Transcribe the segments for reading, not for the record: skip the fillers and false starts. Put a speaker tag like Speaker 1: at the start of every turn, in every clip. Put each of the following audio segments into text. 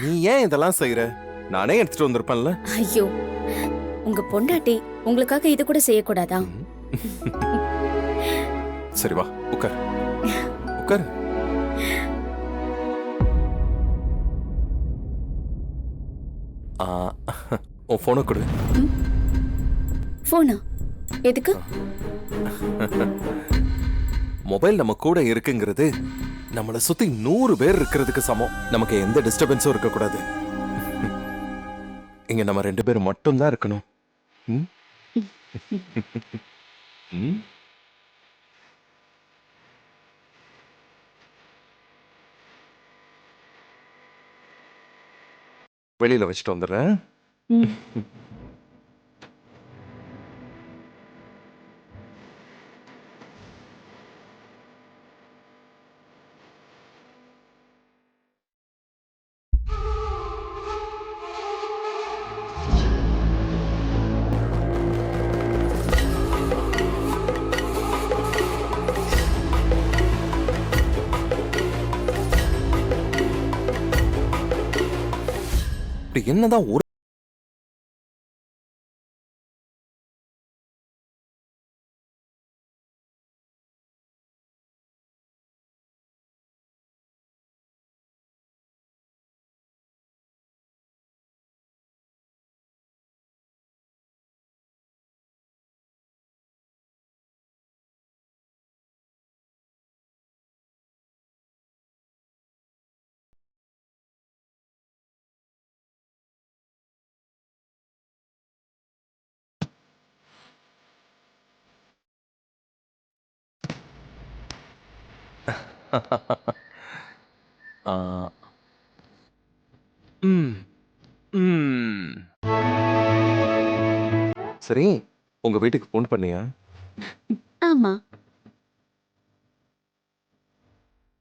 Speaker 1: நீ ஏன் இதெல்லாம் செய்யற? நானே எடுத்துட்டு வந்திருப்பேன்ல.
Speaker 2: ஐயோ, உங்க பொண்டாட்டி உங்களுக்காக இது கூட செய்யக்கூடாதா?
Speaker 1: சரி வா, உட்கார் உட்கார். உன் போனை கொடு.
Speaker 2: போனா எதுக்கு?
Speaker 1: மொபைல் நம்ம கூட இருக்குங்கிறது நம்மளை சுத்தி 100 பேர் இருக்கிறதுக்கு சமம். நமக்கு எந்த டிஸ்டர்பன்ஸும் இருக்க கூடாது. இங்க நம்ம 2 பேரும் மட்டும் தான் இருக்கணும். ம்? ம்? வெளியில வச்சுட்டு வந்துடுறேன். இப்படி என்னதான் ஒரு ஆ. ம். ம். சரி, உங்க வீட்டுக்கு ஃபோன் பண்ணியா?
Speaker 2: ஆமா.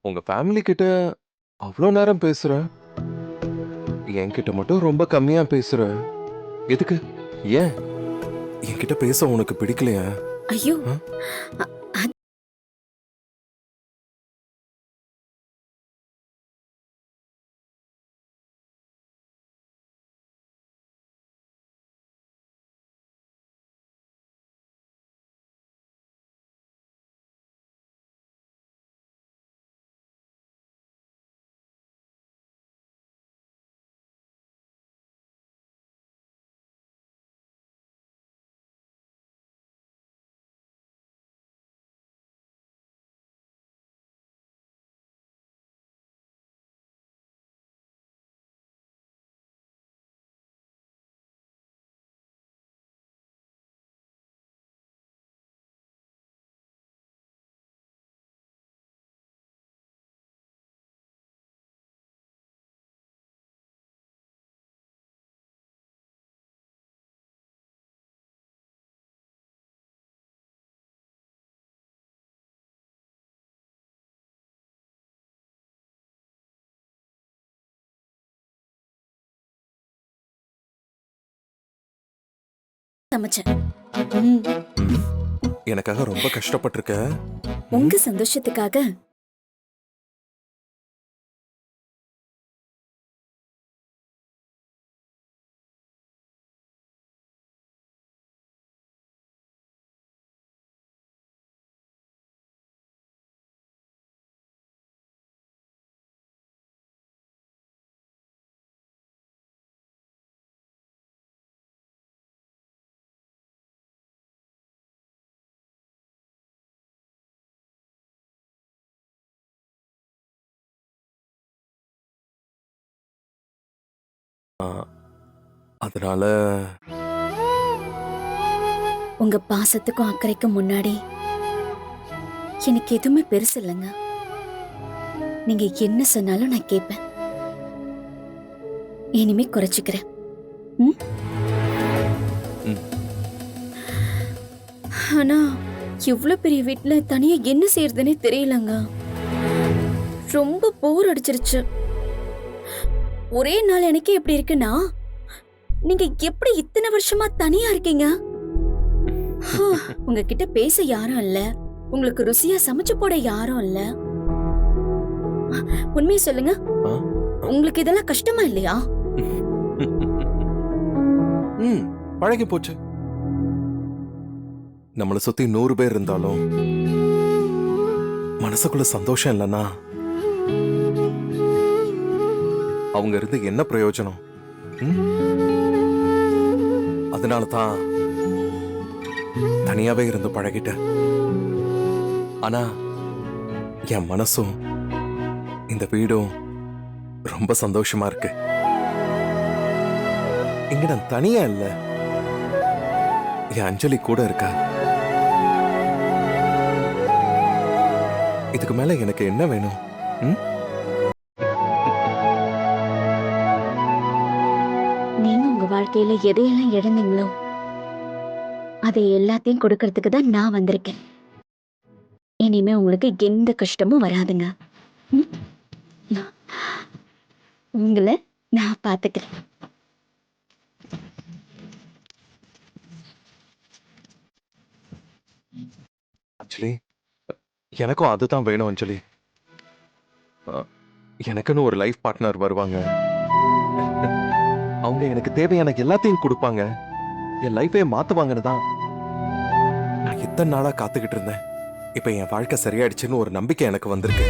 Speaker 1: உங்க ஃபேமிலி கிட்ட அவ்வளோ நேரம் பேசுற, என்கிட்ட மட்டும் ரொம்ப கம்மியா பேசுற. எதுக்கு? ஏன் என்கிட்ட பேச உனக்கு பிடிக்கலையா?
Speaker 2: ஐயோ,
Speaker 1: ஆ?
Speaker 2: அ- அது சமைச்சேன். ம்,
Speaker 1: ம். எனக்காக ரொம்ப கஷ்டப்பட்டிருக்க.
Speaker 2: உங்க சந்தோஷத்துக்காக.
Speaker 1: அதனால
Speaker 2: உங்க பாசத்துக்கும் அக்கறைக்கும் முன்னாடி எனக்கு எதுவுமே பெருசு இல்லைங்க. நீங்க என்ன சொன்னாலும் நான் கேட்பேன். இனிமே குறைச்சிக்கிறேன். ம்?
Speaker 1: ம்.
Speaker 2: ஆனா இவ்ளோ பெரிய வீட்ல தனியா என்ன செய்யறதுன்னே தெரியலங்க. ரொம்ப போர் அடிச்சிருச்சு. ஒரே நாள் எனக்கே எப்படி இருக்குன்னா, நீங்க எப்படி இத்தனை வருஷமா தனியா இருக்கீங்க? உங்ககிட்ட பேச யாரும் இல்ல, உங்களுக்கு ருசியா சமைச்சு போட யாரும் இல்ல. உண்மையை சொல்லுங்க,
Speaker 1: ஆ?
Speaker 2: உங்களுக்கு இதெல்லாம் கஷ்டமா இல்லையா?
Speaker 1: பழகி போச்சு. நம்மளை சுத்தி 100 பேர் இருந்தாலும் மனசுக்குள்ள சந்தோஷம் இல்லைன்னா அவங்க இருந்து என்ன பிரயோஜனம்? அதனால தான் தனியாவே இருந்து பழகிட்டேன். ஆனா என் மனசும் இந்த வீடும் ரொம்ப சந்தோஷமா இருக்கு. இங்க நான் தனியா இல்ல, என் அஞ்சலி கூட இருக்கா. இதுக்கு மேல எனக்கு என்ன வேணும்?
Speaker 2: நீங்க உங்க வாழ்க்கையில எதையெல்லாம் இழந்தீங்களோ அதை எல்லாத்தையும் கொடுக்கறதுக்கு தான் நான் வந்திருக்கேன். இனிமே உங்களுக்கு எந்த கஷ்டமும் வராதுங்க. உங்களை நான் பாத்துக்கிறேன்.
Speaker 1: அஞ்சலி, எனக்கும் அதுதான் வேணும் அஞ்சலி. எனக்குன்னு ஒரு லைஃப் பார்ட்னர் வருவாங்க. அவங்க எனக்கு தேவையான எல்லாத்தையும் கொடுப்பாங்க. என் லைஃபே மாத்துவாங்கன்னு தான் நான் இத்தனை நாளா காத்துக்கிட்டு இருந்தேன். இப்ப என் வாழ்க்கை சரியாயிடுச்சுன்னு ஒரு நம்பிக்கை எனக்கு வந்திருக்கு.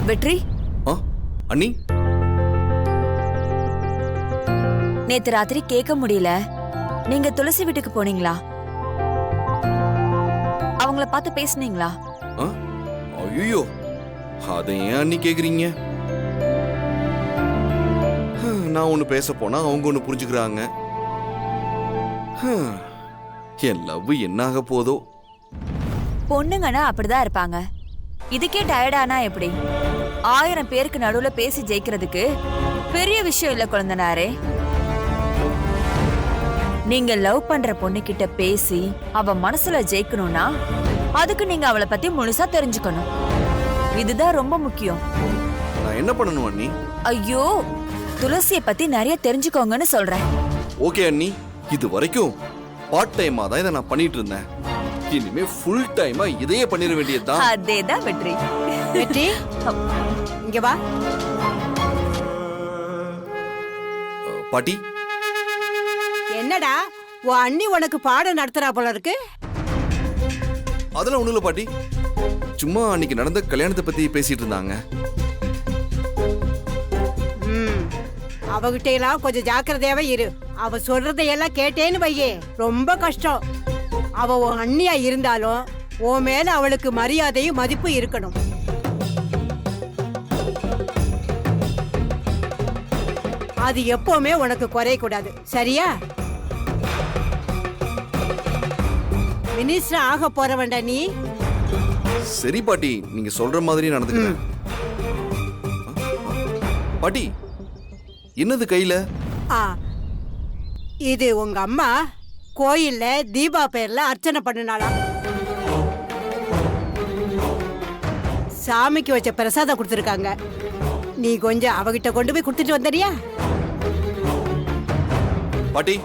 Speaker 3: வெற்றி,
Speaker 4: அண்ணி,
Speaker 3: நேத்து ராத்திரி கேட்க முடியல. நீங்க துளசி வீட்டுக்கு போனீங்களா? அவங்கள பார்த்து பேசுனீங்களா?
Speaker 4: ஐயோ, அதை ஏன் அண்ணி கேக்குறீங்க? நான் ஒண்ணு பேச போனா அவங்க ஒண்ணு புரிஞ்சுக்கிறாங்க. என் லவ் என்ன ஆக போதோ.
Speaker 3: பொண்ணுங்கன்னா அப்படிதான் இருப்பாங்க. இதுக்கே டயர்டானா எப்படி? 1000 பேருக்கு நடுவுல பேசி ஜெயிக்கிறதுக்கு பெரிய விஷயம் இல்ல குழந்தனாரே. நீங்க லவ் பண்ற பொண்ணு கிட்ட பேசி அவ மனசுல ஜெயிக்கணும்னா அதுக்கு நீங்க அவளை பத்தி முழுசா தெரிஞ்சுக்கணும். இதுதான் ரொம்ப முக்கியம்.
Speaker 4: நான் என்ன பண்ணணும் அண்ணி?
Speaker 3: ஐயோ, துளசியை பத்தி நிறைய தெரிஞ்சுக்கோங்கன்னு சொல்றேன்.
Speaker 4: ஓகே அண்ணி, இது வரைக்கும் பார்ட் டைமா தான் இதை நான் பண்ணிட்டு இருந்தேன். இனிமே ஃபுல் டைமா இதையே பண்ணிர வேண்டியதுதான்.
Speaker 3: அதேதான் வெற்றி.
Speaker 5: வெற்றி, இங்க வா.
Speaker 4: பாட்டி,
Speaker 5: என்னடா உன் அண்ணி உனக்கு பாடம் நடத்துறா போல இருக்கு?
Speaker 4: அதெல்லாம் ஒண்ணும் இல்ல பாட்டி. சும்மா அன்னைக்கு நடந்த கல்யாணத்தை பத்தி பேசிட்டு இருந்தாங்க.
Speaker 5: அவகிட்ட எல்லாம் கொஞ்சம் ஜாக்கிரதையாவே இரு. அவ சொல்றதையெல்லாம் கேட்டேன்னு வையே, ரொம்ப கஷ்டம். அவ உன் அண்ணியா இருந்தாலும் உன் மேல அவளுக்கு மரியாதையும் மதிப்பு இருக்கணும். அது எப்பவுமே உனக்கு குறைய கூடாது, சரியா? மினிஸ்டர் ஆக போறவன்டா நீ.
Speaker 4: சரி பாட்டி, நீங்க சொல்ற மாதிரி நடந்துக்கிறேன். பாட்டி, என்னது கையில?
Speaker 5: இது உங்க அம்மா கோயில்ல தீபா பேர்ல அர்ச்சனை பண்ணினாலாம். சாமிக்கு வச்ச பிரசாதம் கொடுத்துருக்காங்க. நீ கொஞ்சம் அவகிட்ட கொண்டு போய் கொடுத்துட்டு வந்தறியா?
Speaker 4: பாட்டி,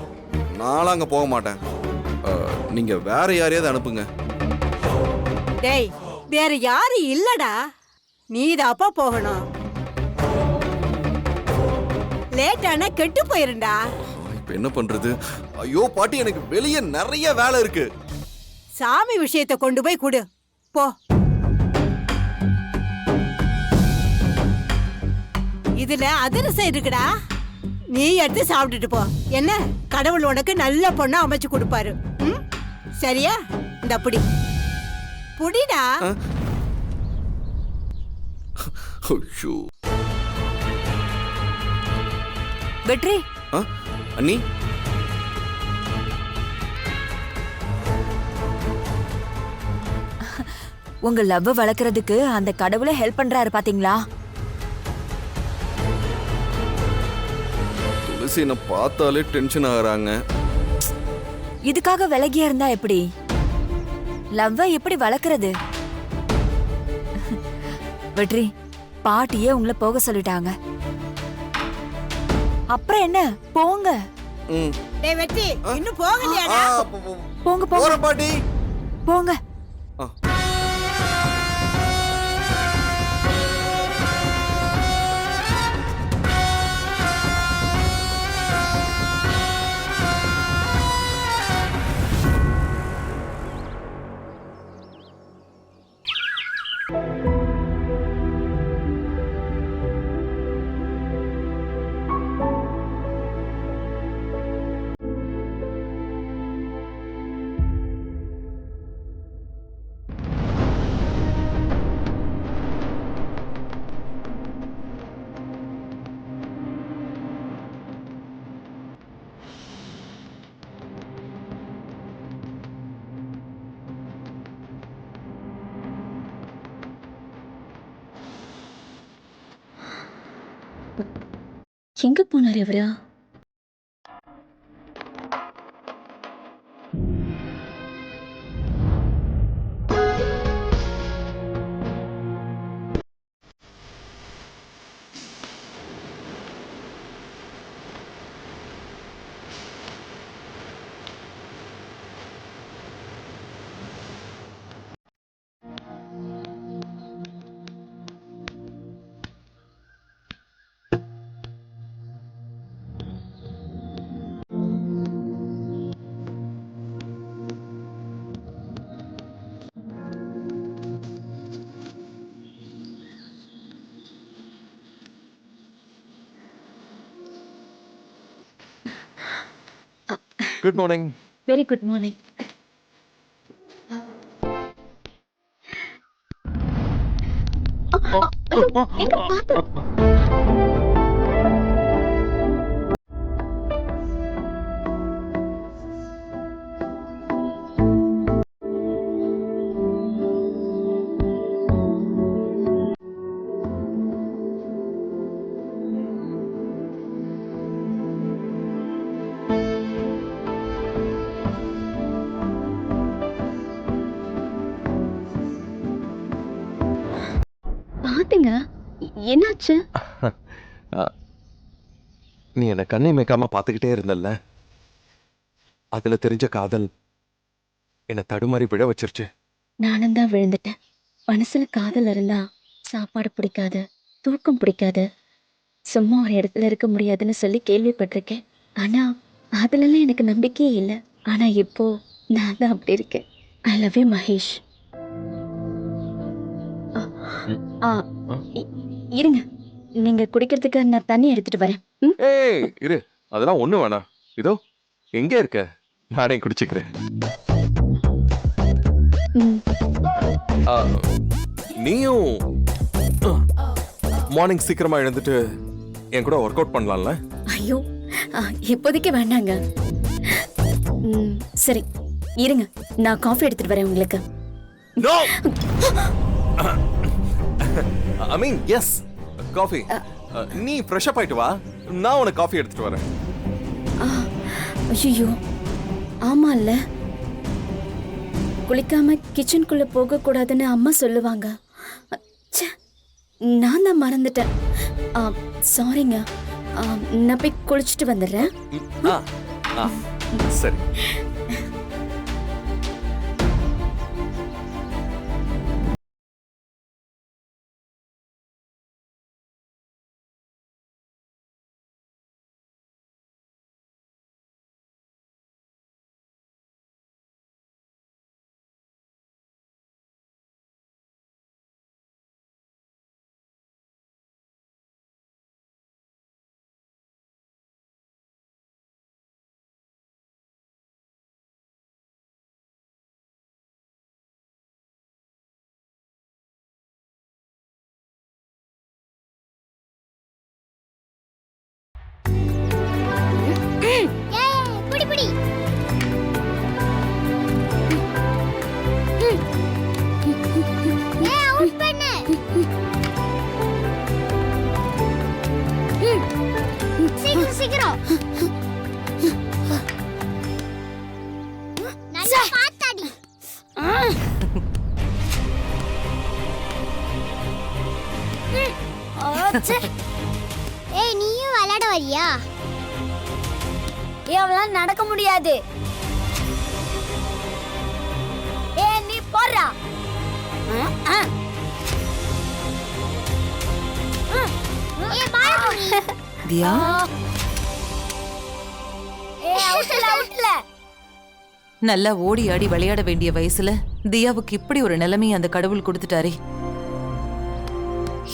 Speaker 4: நானும் அங்க போக மாட்டேன். நீங்க வேற யாரையாவது அனுப்புங்க.
Speaker 5: டேய், வேற யாரும் இல்லடா, நீதாப்பா போகணும். லேட்டானா கெட்டு போயிருண்டா.
Speaker 4: இப்ப என்ன பண்றது? ஐயோ பாட்டி, எனக்கு வெளியே நிறைய வேலை இருக்கு.
Speaker 5: சாமி விஷயத்தை கொண்டு போய் கொடு போ. இதுல அதிரசம் இருக்குடா, நீ எடுத்து சாப்பிட்டுட்டு போ. என்ன, கடவுள் உனக்கு நல்ல பொண்ணா அமைச்சு கொடுப்பாரு. சரியா? இந்த புடி புடிடா.
Speaker 3: வெற்றி,
Speaker 4: அண்ணி,
Speaker 3: உங்க லவ் வளர்க்கறதுக்கு அந்த கடவுளே ஹெல்ப் பண்றாரு பாத்தீங்களா?
Speaker 4: துளசி என்ன பார்த்தாலே டென்ஷன் ஆகுறாங்க.
Speaker 3: இதுக்காக விலகியா இருந்தா எப்படி? லவ்வ எப்படி வளர்க்கறது? வெற்றி, பாட்டியே உங்களை போக சொல்லிட்டாங்க. அப்புறம் என்ன, போங்க.
Speaker 4: ம்.
Speaker 5: டேய் வெற்றி, இன்னும் போகலையாடா?
Speaker 3: போங்க போங்க
Speaker 4: போறேன் பாட்டி.
Speaker 3: போங்க.
Speaker 4: ஆ.
Speaker 2: எங்க போனாரு இவரா?
Speaker 1: Good morning.
Speaker 2: Very good morning. பாத்துங்க, என்னாச்சு?
Speaker 1: நீ என்ன கண்ணை மேய்க்காம பார்த்துக்கிட்டே இருந்தல்ல, அதுல தெரிஞ்ச காதல் என்னை தடுமாறி விழ வச்சிருச்சு.
Speaker 2: நானும் தான் விழுந்துட்டேன். மனசுல காதல் இருந்தா சாப்பாடு பிடிக்காது, தூக்கம் பிடிக்காது, சும்மா ஒரு இடத்துல இருக்க முடியாதுன்னு சொல்லி கேள்விப்பட்டிருக்கேன். ஆனா அதுலலாம் எனக்கு நம்பிக்கையே இல்லை. ஆனா இப்போ நான் தான் அப்படி இருக்கேன். I love you Mahesh. ஆ, ஆ, இ- இருங்க, நீங்க குடிக்கிறதுக்கு நான் தண்ணி எடுத்துட்டு வரேன். ம்?
Speaker 1: ஏய் இரு, அதெல்லாம் ஒண்ணு வேணாம். இதோ எங்க இருக்க, நானே குடிச்சுக்கிறேன்.
Speaker 2: ம்.
Speaker 1: ஆ, நீயும் மார்னிங் சீக்கிரமா எழுந்துட்டு என் கூட ஒர்க் அவுட் பண்ணலாம்ல?
Speaker 2: ஐயோ, இப்போதைக்கு வேண்டாங்க. சரி, இருங்க, நான் காஃபி எடுத்துட்டு வரேன் உங்களுக்கு.
Speaker 1: நோ, ஐ மீன் எஸ், காஃபி. நீ ஃப்ரெஷ் அப் ஆயிட்டு வா, நான் உனக்கு காஃபி எடுத்துட்டு வரேன்.
Speaker 2: ஐயோ, ஆமால்ல, குளிக்காம கிச்சனுக்குள்ள போக கூடாதுன்னு அம்மா சொல்லுவாங்க. ச்சே, நான் தான் மறந்துட்டேன். சாரிங்க, நான் போய் குளிச்சுட்டு வந்துடுறேன்.
Speaker 1: ஆ, ஆ, சரி.
Speaker 6: அவளால நடக்க முடியாது. நீ போறா.
Speaker 3: தியா
Speaker 6: அவுட்ல
Speaker 3: நல்லா ஓடி ஆடி விளையாட வேண்டிய வயசுல தியாவுக்கு இப்படி ஒரு நிலைமையை அந்த கடவுள் கொடுத்துட்டாரே.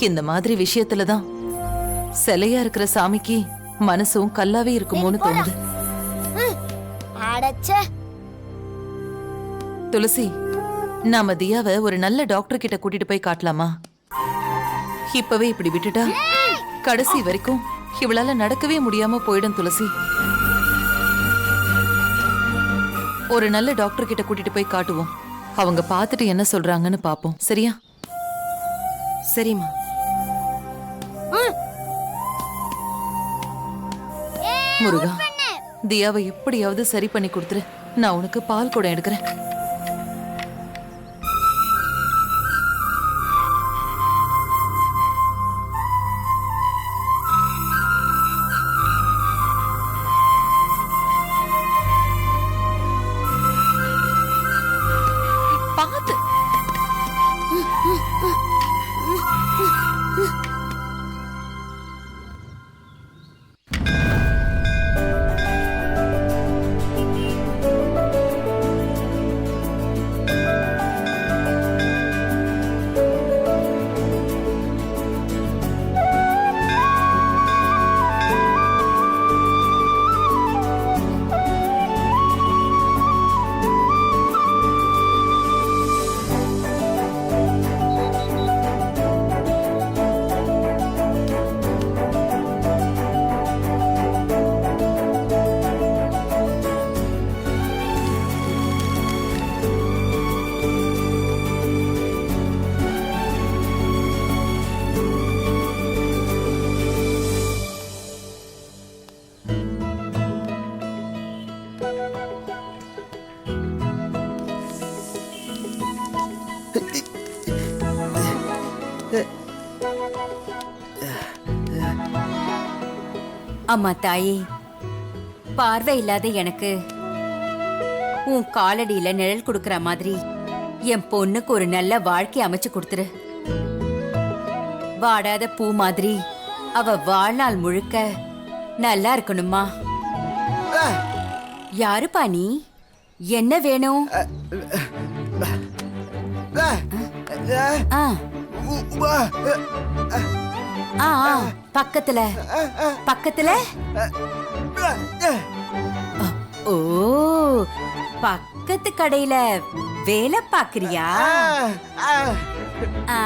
Speaker 3: இந்த மாதிரி விஷயத்துலதான் சிலையா இருக்கிற சாமிக்கு மனசும் கல்லாவே இருக்குமோன்னு தோணுது.
Speaker 6: அடச்சே.
Speaker 3: துளசி, நாம தியாவை ஒரு நல்ல டாக்டர் கிட்ட கூட்டிட்டு போய் காட்டலாமா? இப்பவே இப்படி விட்டுட்டா கடைசி வரைக்கும் இவளால நடக்கவே முடியாம போயிடும் துளசி. ஒரு நல்ல டாக்டர் கிட்ட கூட்டிட்டு போய் காட்டுவோம். அவங்க பார்த்துட்டு என்ன சொல்றாங்கன்னு பாப்போம். சரியா?
Speaker 7: சரிம்மா.
Speaker 3: முருகா, தியாவை எப்படியாவது சரி பண்ணி கொடுத்துரு. நான் உனக்கு பால் குடம் எடுக்கிறேன். பார்த்து
Speaker 8: அம்மா தாயே, பார்வை இல்லாத எனக்கு உன் காலடியில நிழல் கொடுக்கற மாதிரி என் பொண்ணுக்கு ஒரு நல்ல வாழ்க்கை அமைச்சு கொடுத்துரு. வாடாத பூ மாதிரி அவ வாழ்நாள் முழுக்க நல்லா இருக்கணுமா? யாருப்பா நீ? என்ன வேணும்? ஆ. பக்கத்துல பக்கத்துல. ஓ, பக்கத்து கடையில வேலை பாக்குறியா? ஆ.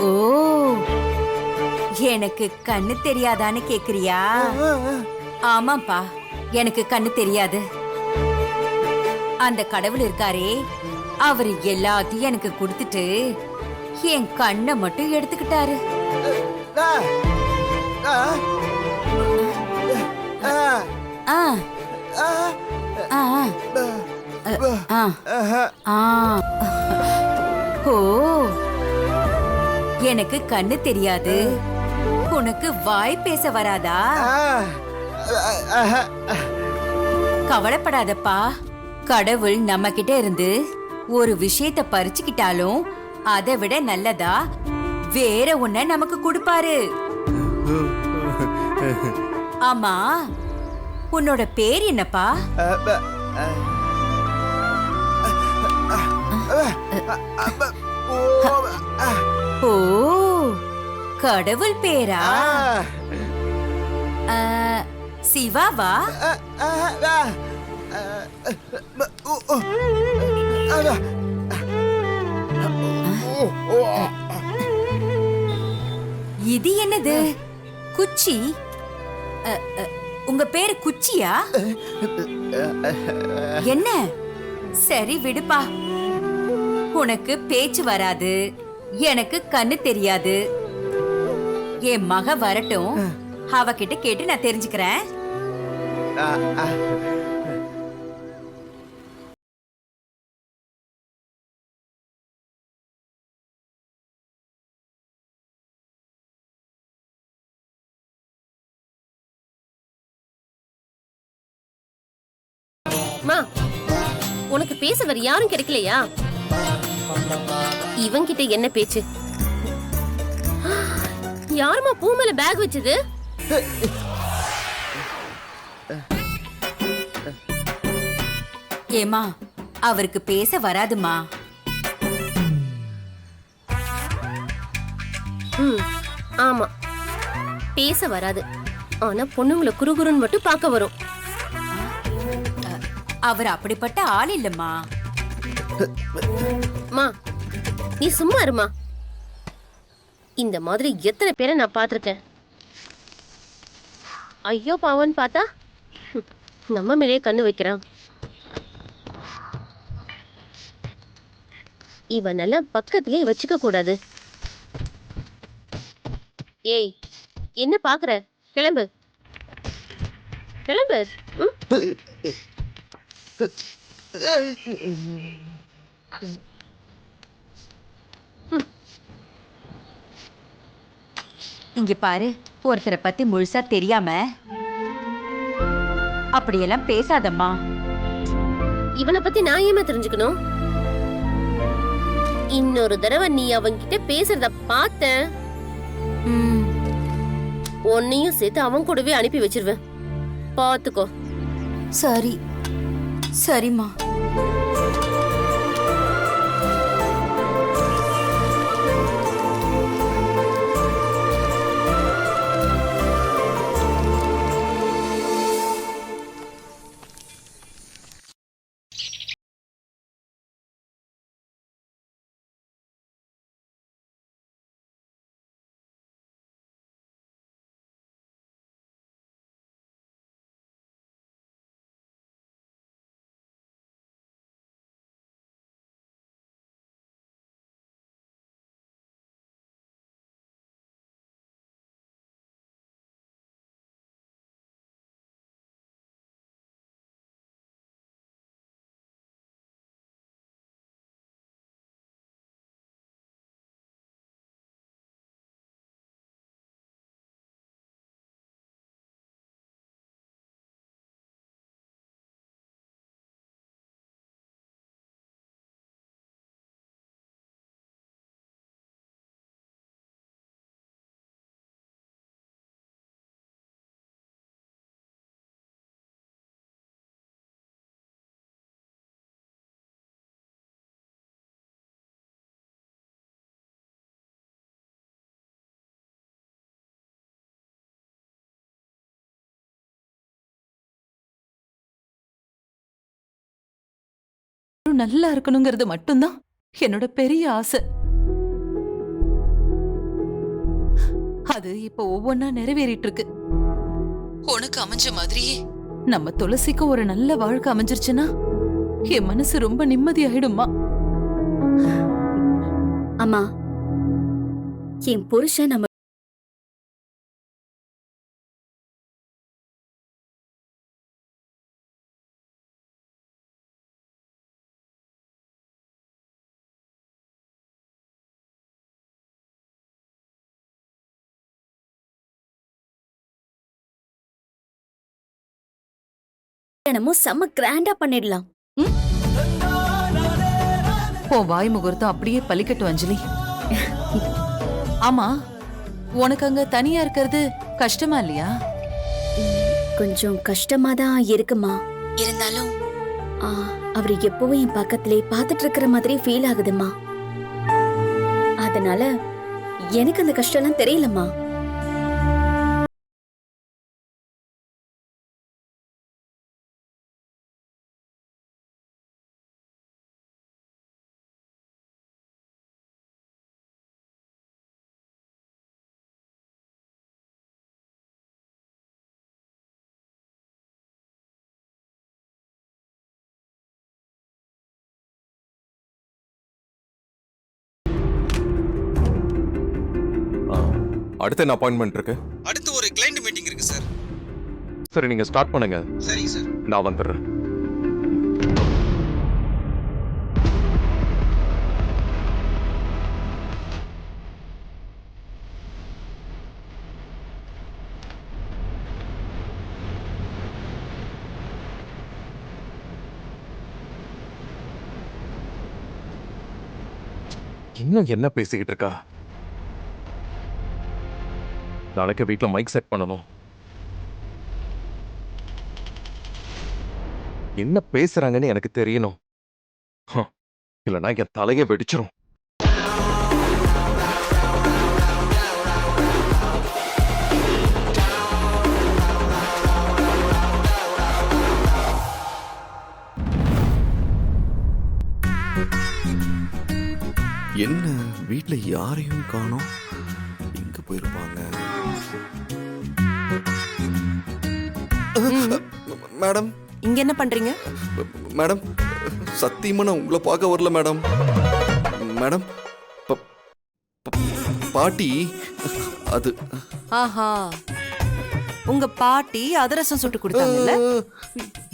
Speaker 8: ஓ, எனக்கு கண்ணு தெரியாதான்னு கேக்குறியா? ஆமாப்பா, எனக்கு கண்ணு தெரியாது. அந்த கடவுள் இருக்காரே, அவரு எல்லாத்தையும் எனக்கு கொடுத்துட்டு என் கண்ணை மட்டும் எடுத்துக்கிட்டாரு. ஆ. ஆ. ஆ. ஓ, எனக்கு கண்ணு தெரியாது, உனக்கு வாய் பேச வராதா? கவலைப்படாதப்பா, கடவுள் நம்ம கிட்ட இருந்து ஒரு விஷயத்த பறிச்சுக்கிட்டாலும் அதை விட நல்லதா வேற ஒன்ன நமக்கு கொடுப்பாரு. ஆமா, உன்னோட பேர் என்னப்பா? ஓ, கடவுள் பேரா? சிவாவா? இது என்னது? குச்சி? உங்க பேரு குச்சியா? என்ன? சரி விடுப்பா, உனக்கு பேச்சு வராது, எனக்கு கண்ணு தெரியாது. என் மக வரட்டும், அவகிட்ட கேட்டு நான் தெரிஞ்சுக்கிறேன்.
Speaker 9: மா உனக்கு பேச வேற யாரும் கிடைக்கலையா? இவன்கிட்ட என்ன பேச்சு? யாருமா பூ மேல பேக் வச்சது?
Speaker 8: ஏமா அவருக்கு பேச வராதுமா.
Speaker 9: ஆமா பேச வராது. ஆனா பொண்ணுங்களை குறுகுறுன்னு மட்டும் பார்க்க வரும்.
Speaker 8: அவர் அப்படிப்பட்ட ஆள் இல்லம்மா.
Speaker 9: மா நீ சும்மா இருமா. இந்த மாதிரி எத்தனை பேரை நான் பார்த்திருக்கேன். ஐயோ பாவன் பார்த்தா நம்ம மேலே கண்ணு வைக்கிறான். இவனெல்லாம் பக்கத்திலே வச்சுக்க கூடாது. ஏய் என்ன பாக்குற? கிளம்பு கிளம்பு.
Speaker 8: இங்க பாரு, ஒருத்தரை பத்தி முழுசா தெரியாம அப்படியெல்லாம் பேசாதம்மா.
Speaker 9: இவனை பத்தி நான் ஏமா தெரிஞ்சுக்கணும்? இன்னொரு தடவை நீ அவன்கிட்ட பேசுறத பார்த்தேன், உன்னையும் சேர்த்து அவன் கூடவே அனுப்பி வச்சிருவேன். பாத்துக்கோ.
Speaker 8: சரி சரிம்மா.
Speaker 3: நல்லா இருக்கணுங்கிறது மட்டும்தான் என்னோட பெரிய ஆசை. அது இப்ப ஒவ்வொன்னா நிறைவேறிட்டு இருக்கு. உனக்கு அமைஞ்ச மாதிரியே நம்ம துளசிக்கு ஒரு நல்ல வாழ்க்கை அமைஞ்சிருச்சுன்னா என் மனசு ரொம்ப நிம்மதி ஆயிடுமா.
Speaker 2: அம்மா, என் புருஷன் நம்ம கல்யாணமும் செம்ம கிராண்டா பண்ணிடலாம்.
Speaker 3: உன் வாய் முகூர்த்தம் அப்படியே பலிக்கட்டும் அஞ்சலி. ஆமா, உனக்கு அங்க தனியா இருக்கிறது கஷ்டமா இல்லையா?
Speaker 2: கொஞ்சம் கஷ்டமா தான் இருக்குமா. இருந்தாலும் அவர் எப்பவும் என் பக்கத்திலே பார்த்துட்டு இருக்கிற மாதிரி ஃபீல் ஆகுதுமா. அதனால எனக்கு அந்த கஷ்டம்லாம் தெரியலம்மா.
Speaker 1: அடுத்து என்ன அப்பாயின்மெண்ட் இருக்கு?
Speaker 10: அடுத்து ஒரு கிளையண்ட் மீட்டிங் இருக்கு சார்.
Speaker 1: சரி, நீங்க ஸ்டார்ட் பண்ணுங்க.
Speaker 10: சரிங்க சார்.
Speaker 1: நான் வந்துடுறேன். இன்னும் என்ன பேசிக்கிட்டு இருக்கா? நாளைக்கு வீட்டில் மைக் செட் பண்ணணும். என்ன பேசுறாங்கன்னு எனக்கு தெரியணும். இல்லைன்னா என் தலையை வெடிச்சிரும்.
Speaker 4: என்ன வீட்ல யாரையும் காணோம்? எங்க போயிருப்பாங்க? மேடம்,
Speaker 7: இங்க என்ன பண்றீங்க?
Speaker 4: மேடம், சத்தியமா நான் உங்களை பார்க்க வரல மேடம். மேடம், ப- ப- பாட்டி அது
Speaker 7: ஆஹா, உங்க பாட்டி அதிரசம் சுட்டு கொடுத்தாங்கல்ல?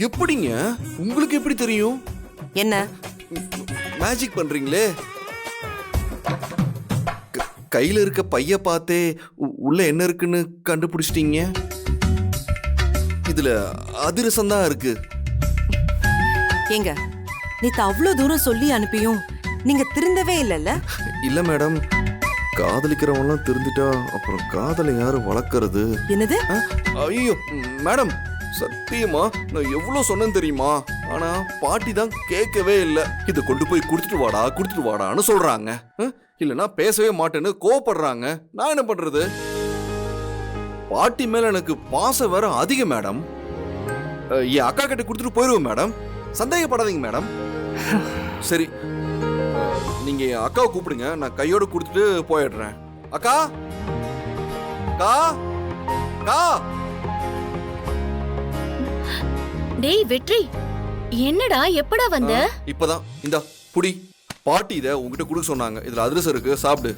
Speaker 4: எப்படிங்க உங்களுக்கு எப்படி தெரியும்?
Speaker 7: என்ன
Speaker 4: மேஜிக் பண்றீங்களே. கையில இருக்க பைய பார்த்தே உள்ள என்ன இருக்குன்னு கண்டுபிடிச்சிட்டீங்க. இதுல அதிரசம் தான் இருக்கு.
Speaker 7: ஏங்க, நேத்து அவ்வளவு தூரம் சொல்லி அனுப்பியும் நீங்க திருந்தவே இல்லைல்ல?
Speaker 4: இல்ல மேடம், காதலிக்கிறவங்கலாம் திருந்திட்டா அப்புறம் காதலை யாரு வளர்க்கறது?
Speaker 7: என்னது?
Speaker 4: ஐயோ மேடம், சத்தியமா நான் எவ்வளவு சொன்னேன் தெரியுமா? ஆனா பாட்டி தான் கேட்கவே இல்லை. இதை கொண்டு போய் கொடுத்துட்டு வாடான்னு சொல்றாங்க. இல்லைன்னா பேசவே மாட்டேன்னு கோவப்படுறாங்க. நான் என்ன பண்றது? பாட்டி மேல எனக்கு பாசம் வேற அதிகம் மேடம். என் அக்கா கிட்ட கொடுத்துட்டு போயிருவேன் மேடம். சந்தேகப்படாதீங்க மேடம். சரி, நீங்க என் அக்காவை கூப்பிடுங்க, நான் கையோட கொடுத்துட்டு போயிடுறேன். அக்கா, அக்கா, அக்கா.
Speaker 9: டேய் வெற்றி, என்னடா எப்படா வந்த?
Speaker 4: இப்பதான் இந்த புடி. பாட்டி இத உங்ககிட்ட கொடுக்க சொன்னாங்க. இதுல அதிரசம் இருக்கு, சாப்பிடு.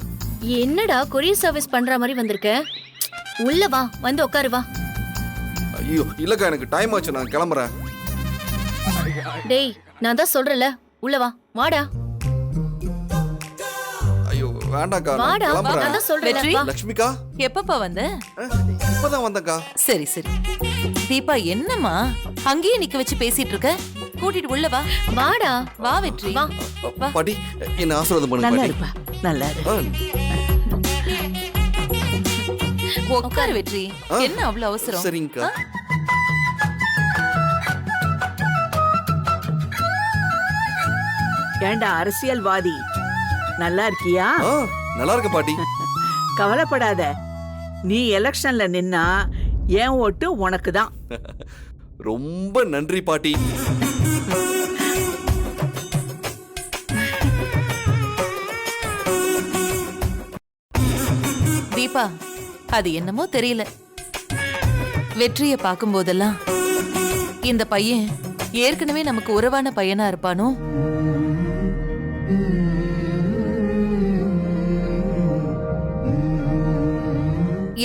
Speaker 9: என்னடா கொரியர் சர்வீஸ் பண்ற மாதிரி வந்திருக்க? உள்ள வா, வந்து உட்காரு வா.
Speaker 4: ஐயோ இல்லக்கா, எனக்கு டைம் ஆச்சு, நான் கிளம்புறேன்.
Speaker 9: டேய், நான் தான் சொல்றல, உள்ள வா, வாடா.
Speaker 4: ஐயோ வேண்டாம்க்கா, நான்
Speaker 9: வாடா, நான்
Speaker 4: கிளம்புறேன்.
Speaker 9: தான் சொல்றல,
Speaker 3: வெற்றி?
Speaker 9: வா.
Speaker 4: லக்ஷ்மிக்கா,
Speaker 3: எப்பப்பா வந்த?
Speaker 4: இப்பதான் வந்தக்கா.
Speaker 3: சரி சரி. தீபா, என்னம்மா அங்கேயே நிக்க வச்சு பேசிட்டு இருக்க? கூட்டிட்டு உள்ள வா.
Speaker 9: வாடா.
Speaker 3: வா வெற்றி,
Speaker 9: வா.
Speaker 3: வா.
Speaker 4: பாட்டி என்ன ஆசீர்வாதம் பண்ணுங்க
Speaker 5: நல்லா
Speaker 4: பாட்டி.
Speaker 5: இருப்பா, நல்லா இரு.
Speaker 3: உட்காரு வெற்றி.
Speaker 4: ஆ.
Speaker 3: என்ன அவ்வளவு அவசரம்?
Speaker 4: சரிங்கக்கா.
Speaker 11: ஏண்டா அரசியல்வாதி, நல்லா இருக்கியா?
Speaker 4: நல்லா இருக்க பாட்டி.
Speaker 11: கவலைப்படாத, நீ எலெக்ஷன்ல நின்னா என் ஓட்டு உனக்கு தான்.
Speaker 4: ரொம்ப நன்றி பாட்டி.
Speaker 3: தீபா, அது என்னமோ தெரியல, வெற்றியை பார்க்கும் போதெல்லாம் இந்த பையன் ஏற்கனவே நமக்கு உறவான பையனா இருப்பானோ?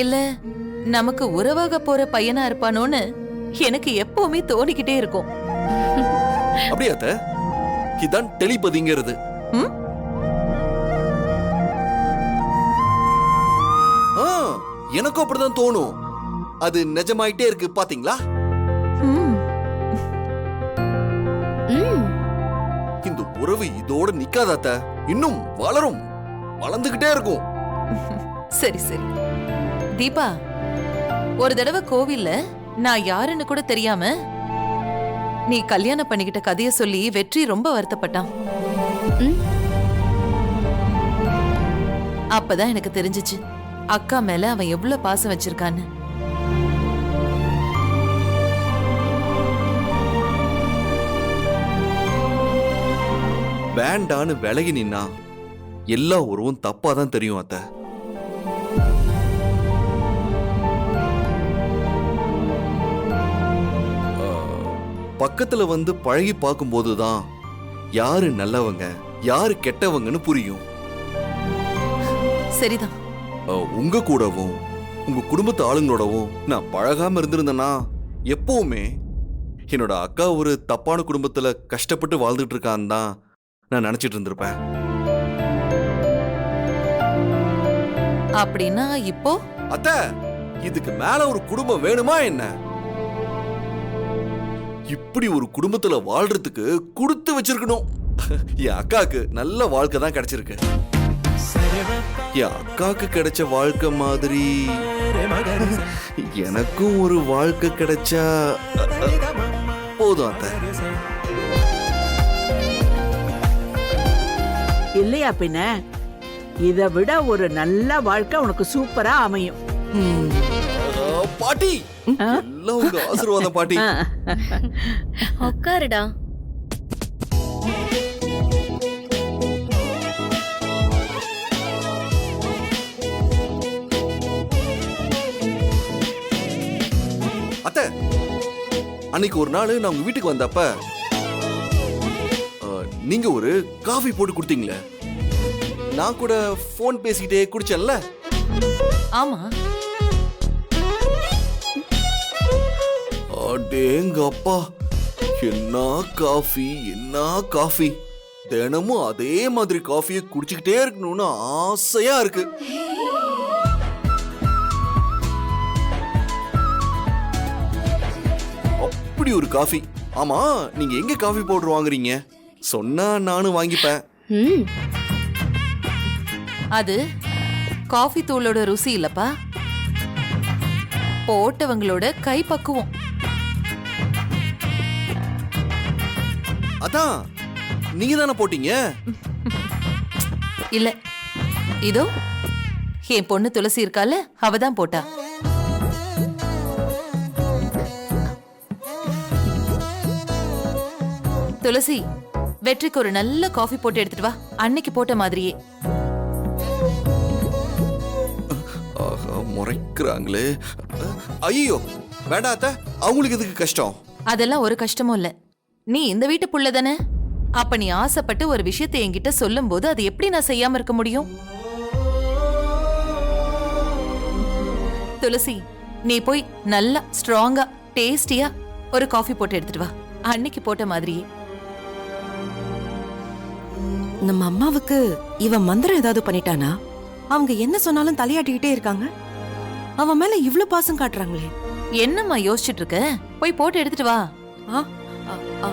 Speaker 3: இல்ல நமக்கு உறவாக போற பையனா இருப்பானோன்னு எனக்கு எப்பவுமே தோணிக்கிட்டே இருக்கும்.
Speaker 4: அப்படியா அத்தை? இதான் டெலிபதிங்கிறது.
Speaker 3: ம்?
Speaker 4: எனக்கும் அப்படிதான் தோணும். அது நிஜமாயிட்டே இருக்கு பாத்தீங்களா?
Speaker 3: ம்.
Speaker 9: ம்.
Speaker 4: இந்த உறவு இதோட நிக்காத அத்தை, இன்னும் வளரும், வளர்ந்துகிட்டே இருக்கும்.
Speaker 3: சரி சரி. தீபா, ஒரு தடவை கோவில்ல நான் யாருன்னு கூட தெரியாம நீ கல்யாணம் பண்ணிக்கிட்ட கதைய சொல்லி வெற்றி ரொம்ப வருத்தப்பட்டான்.
Speaker 9: ம்.
Speaker 3: அப்பதான் எனக்கு தெரிஞ்சுச்சு அக்கா மேல அவன் எவ்வளவு பாசம் வச்சிருக்கான்னு.
Speaker 4: வேண்டான்னு விலகி நின்னா எல்லா உறவும் தப்பா தான் தெரியும் அத்தை. பக்கத்துல வந்து பழகி பார்க்கும்போது தான் யாரு நல்லவங்க யாரு கெட்டவங்கன்னு புரியும்.
Speaker 3: சரிதான்.
Speaker 4: உங்க கூடவும் உங்க குடும்பத்து ஆளுங்களோடவும் நான் பழகாம இருந்திருந்தேன்னா எப்பவுமே என்னோட அக்கா ஒரு தப்பான குடும்பத்துல கஷ்டப்பட்டு வாழ்ந்துட்டு இருக்கான்னு தான் நான் நினைச்சிட்டு இருந்திருப்பேன்.
Speaker 3: அப்படின்னா இப்போ
Speaker 4: அத்தை, இதுக்கு மேல ஒரு குடும்பம் வேணுமா என்ன? இப்படி ஒரு குடும்பத்துல வாழ்றதுக்கு கொடுத்து வச்சிருக்கணும். என் அக்காக்கு நல்ல வாழ்க்கை தான் கிடைச்சிருக்கு. என் அக்காக்கு கிடைச்ச வாழ்க்கை மாதிரி எனக்கும் ஒரு வாழ்க்கை கிடைச்சா போதும் அத்தை.
Speaker 11: இல்லையா பின்ன இதை விட ஒரு நல்ல வாழ்க்கை உனக்கு சூப்பரா அமையும்.
Speaker 4: பாட்டி எல்லாம் உங்க ஆசீர்வாதம் பாட்டி.
Speaker 9: உட்காருடா.
Speaker 4: அத்தை, அன்னைக்கு ஒரு நாள் நான் உங்க வீட்டுக்கு வந்தப்ப நீங்க ஒரு காஃபி போட்டு கொடுத்தீங்களே, நான் கூட போன் பேசிக்கிட்டே குடிச்சேன்ல.
Speaker 3: ஆமா,
Speaker 4: அடேங்கப்பா, என்ன காஃபி என்ன காஃபி! தினமும் அதே மாதிரி காஃபியை குடிச்சுக்கிட்டே இருக்கணும்னு ஆசையா இருக்கு. அப்படி ஒரு காஃபி. ஆமா, நீங்க எங்க காஃபி பவுடர் வாங்குறீங்க? சொன்னா நானும் வாங்கிப்பேன்.
Speaker 3: அது காஃபி தூளோட ருசி இல்லப்பா, போட்டவங்களோட கை பக்குவம்.
Speaker 4: அதான் நீங்க தானே போட்டீங்க?
Speaker 3: இல்ல, இதோ என் பொண்ணு துளசி இருக்கால, அவதான் போட்டா. துளசி, வெற்றிக்கு ஒரு நல்ல காஃபி போட்டு எடுத்துட்டு வா, அன்னைக்கு போட்ட மாதிரியே.
Speaker 4: ஆஹா, முறைக்கிறாங்களே. ஐயோ வேண்டாம் அத்தை, அவங்களுக்கு எதுக்கு கஷ்டம்?
Speaker 3: அதெல்லாம் ஒரு கஷ்டமும் இல்ல. நீ இந்த வீட்டு புள்ள தானே, அப்ப நீ ஆசைப்பட்டு ஒரு விஷயத்தை என்கிட்ட சொல்லும் போது அது எப்படி நான் செய்யாம இருக்க முடியும்? துளசி, நீ போய் நல்லா ஸ்ட்ராங்கா டேஸ்டியா ஒரு காஃபி போட்டு எடுத்துட்டு வா, அன்னைக்கு போட்ட மாதிரியே.
Speaker 7: நம்ம அம்மாவுக்கு இவன் மந்திரம் ஏதாவது பண்ணிட்டானா? அவங்க என்ன சொன்னாலும் தலையாட்டிக்கிட்டே இருக்காங்க. அவன் மேல இவ்ளோ பாசம் காட்டுறாங்களே.
Speaker 3: என்னம்மா யோசிச்சுட்டு இருக்க? போய் போட்டு எடுத்துட்டு வா.
Speaker 7: ஆ, ஆ, ஆ.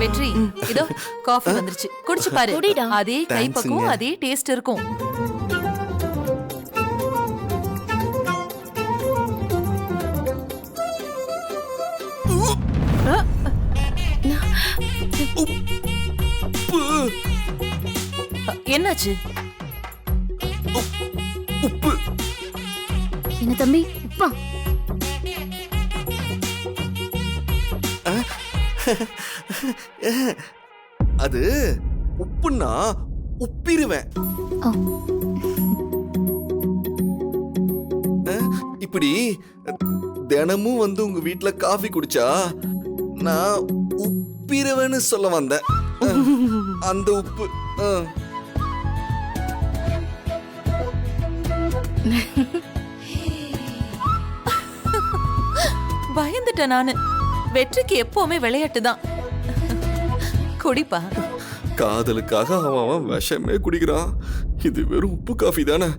Speaker 3: வெற்றி, இதோ காஃபி வந்துருச்சு, குடிச்சு பாரு.
Speaker 9: குடிடா.
Speaker 3: அதே கைப்பக்குவம், அதே டேஸ்ட் இருக்கும். என்னாச்சு?
Speaker 4: உப்பு.
Speaker 6: என்ன தம்பி, உப்பா?
Speaker 4: அது உப்புன்னா உப்பிருவேன். இப்படி தினமும் வந்து உங்க வீட்டுல காஃபி குடிச்சா நான் உப்பிருவேன்னு சொல்ல வந்தேன். அந்த உப்பு.
Speaker 3: பயந்துட்டேன் நானு. வெற்றிக்கு எப்பவுமே விளையாட்டு தான். குடிப்பா.
Speaker 4: காதலுக்காக அவன் விஷமே குடிக்கிறான். இது வெறும் உப்பு காஃபி தானே.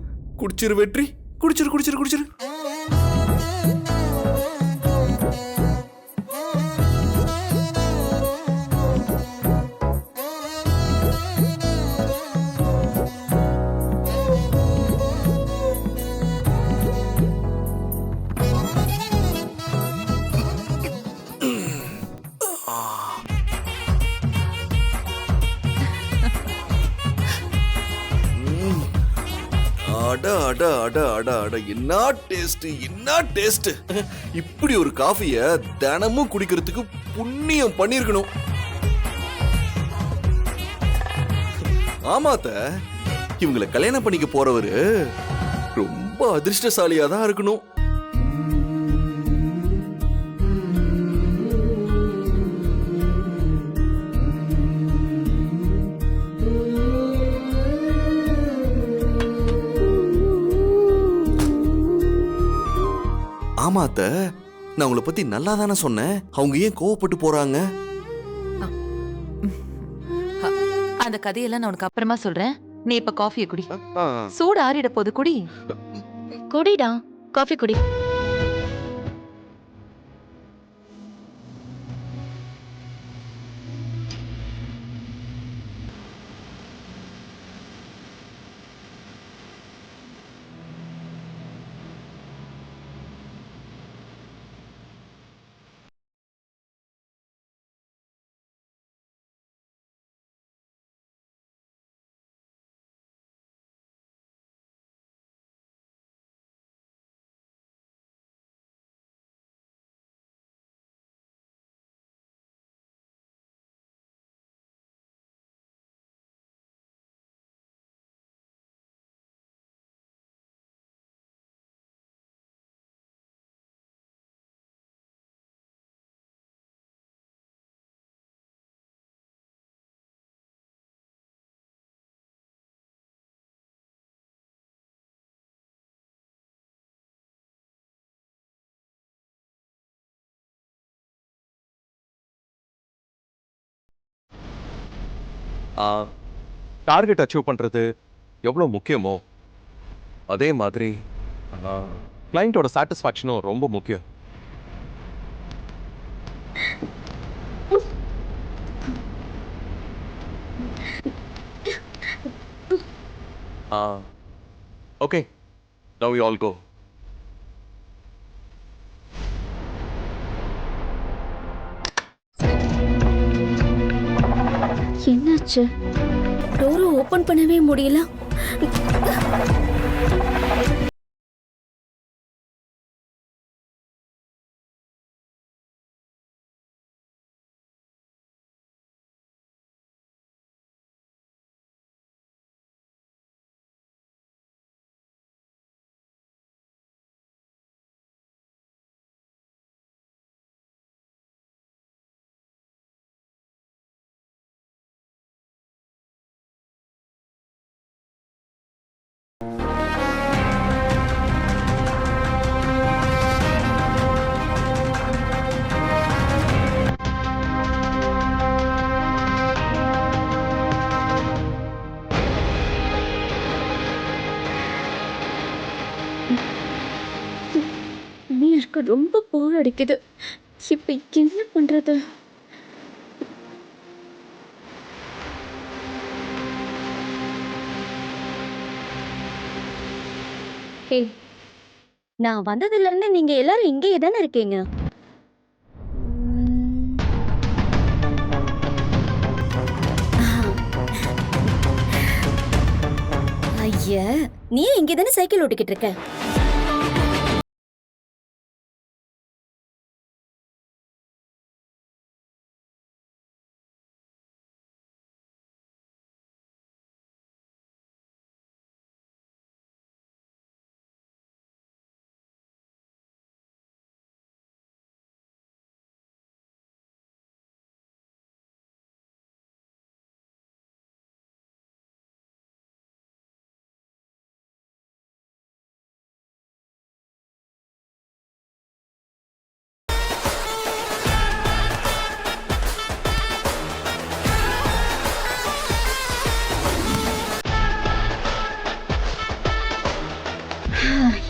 Speaker 4: குடிச்சிரு வெற்றி, குடிச்சிரு குடிச்சிரு குடிச்சிரு. அட அட அட அட அட, என்ன டேஸ்ட், என்ன டேஸ்ட்! இப்படி ஒரு காஃபிய தினமும் குடிக்கிறதுக்கு புண்ணியம் பண்ணிருக்கணும். ஆமாத்த, இவங்களை கல்யாணம் பண்ணிக்க போறவரு ரொம்ப ரொம்ப அதிர்ஷ்டசாலியா தான் இருக்கணும். ஆமா அத்தை, நான் உங்களை பத்தி நல்லா தானே சொன்னேன். அவங்க ஏன் கோவப்பட்டு போறாங்க?
Speaker 3: அந்த கதையெல்லாம் நான் உனக்கு அப்புறமா சொல்றேன். நீ இப்ப காஃபியை குடி. சூடு ஆறிட போது குடி.
Speaker 6: குடிடா, காஃபி குடி.
Speaker 1: டார்கெட் அச்சீவ் பண்றது எவ்வளவு முக்கியமோ அதே மாதிரி கிளையண்டோட சாட்டிஸ்ஃபேக்ஷனும் ரொம்ப முக்கியம். Okay, now we all go.
Speaker 2: என்னாச்சு? டோரை ஓபன் பண்ணவே முடியல. எனக்கு ரொம்ப போர் அடிக்குது. இப்ப என்ன பண்றது? நான் வந்ததுல இருந்து நீங்க எல்லாரும் இங்கே தானே இருக்கீங்க. ஐயா, நீ இங்கே தானே சைக்கிள் ஓட்டிக்கிட்டு இருக்க.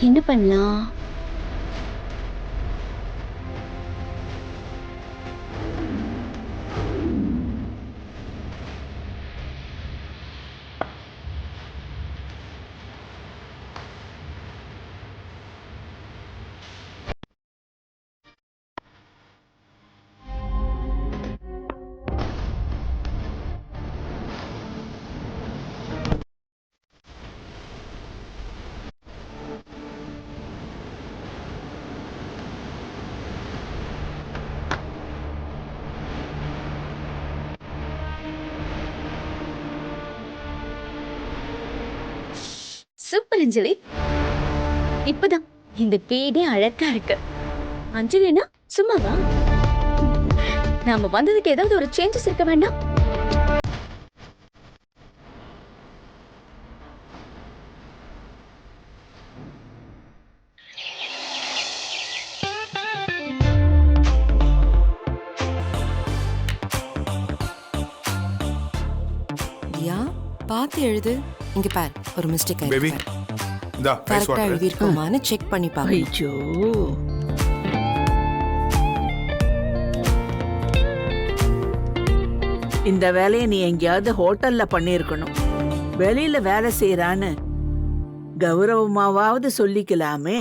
Speaker 2: என்ன பண்ணலாம்? சூப்பர் அஞ்சலி.
Speaker 6: இப்பதான் இந்த வீடே அழகா இருக்கு. அஞ்சலினா சும்மாவா? நாம வந்ததுக்கு ஏதாவது ஒரு சேஞ்சஸ் இருக்க வேண்டாம்?
Speaker 7: தியா பார்த்து எழுது. இங்க பார், ஒரு மிஸ்டேக்
Speaker 12: பேபி
Speaker 7: ஆயிருக்கு.
Speaker 12: இந்தா ஐஸ்
Speaker 7: கரெக்டா
Speaker 12: வாட்டர்.
Speaker 7: எழுதி இருக்கோமான்னு செக் பண்ணி பாரு.
Speaker 11: ஐயோ, இந்த வேலையை நீ எங்கேயாவது ஹோட்டல்ல பண்ணியிருக்கணும். வெளியில வேலை செய்யறான்னு கௌரவமாவது சொல்லிக்கலாமே.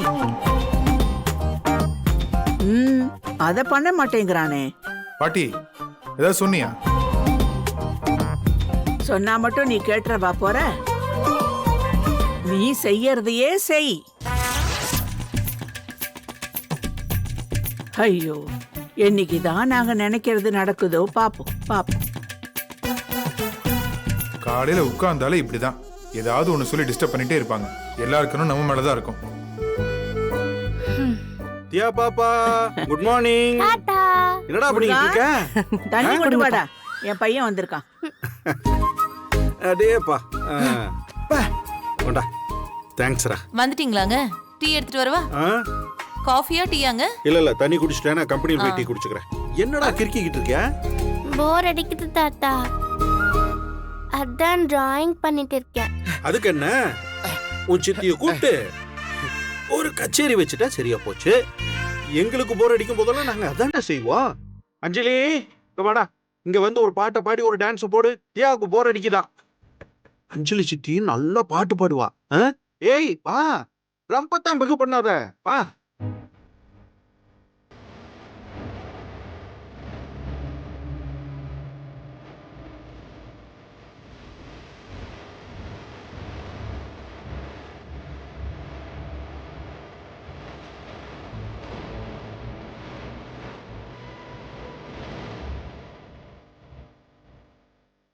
Speaker 11: அத பண்ண மாட்டேங்கிறானே.
Speaker 12: பாட்டி ஏதாவது சொன்னியா?
Speaker 11: சொன்னா மட்டும் நீ கேட்டுறவா போற? நீ செய்யறதையே செய். ஐயோ, என்னைக்குதான் நாங்க நினைக்கிறது நடக்குதோ பாப்போம் பாப்போம்.
Speaker 12: காலையில உட்கார்ந்தாலே இப்படிதான் ஏதாவது ஒண்ணு சொல்லி டிஸ்டர்ப் பண்ணிட்டே இருப்பாங்க. எல்லாருக்கும் நம்ம மேலதான் இருக்கும்.
Speaker 4: தியா பாப்பா குட் மார்னிங். என்னடா பண்ணிட்டு இருக்க?
Speaker 11: தண்ணி கொண்டு வாடா, என் பையன் வந்திருக்கான்.
Speaker 4: அடேப்பா கொண்டா. தேங்க்ஸ்ரா.
Speaker 3: வந்துட்டீங்களாங்க? டீ எடுத்துட்டு வரவா? காஃபியா டீயாங்க?
Speaker 4: இல்ல தண்ணி குடிச்சிட்டேன். நான் கம்பெனியில் போய் டீ குடிச்சுக்கிறேன். என்னடா கிறுக்கிக்கிட்டு இருக்க?
Speaker 9: போர் அடிக்குது தாத்தா, அதான் டிராயிங் பண்ணிட்டு இருக்கேன்.
Speaker 4: அதுக்கு என்ன, உன் சித்திய கூப்பிட்டு ஒரு கச்சேரி வச்சுட்டா சரியா போச்சு. எங்களுக்கு போர் அடிக்கும் போதெல்லாம் நாங்க அதான்டா செய்வோம். அஞ்சலி இங்க வாடா, இங்க வந்து ஒரு பாட்டை பாடி ஒரு டான்ஸ் போடு. தியாவுக்கு போர் அடிக்குதான். அஞ்சலி சித்தி நல்லா பாட்டு பாடுவா. ஏய் வா, ரொம்ப தான் பிகு பண்ணாத வா.